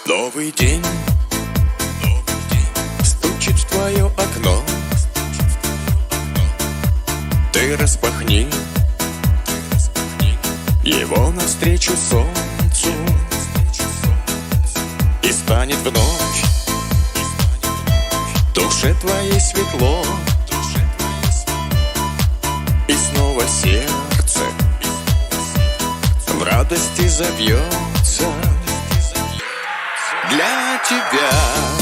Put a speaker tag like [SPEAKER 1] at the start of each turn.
[SPEAKER 1] Новый день стучит в твое окно. Ты распахни его навстречу солнцу, и станет вновь в душе твоей светло, и снова сердце в радости забьется для тебя.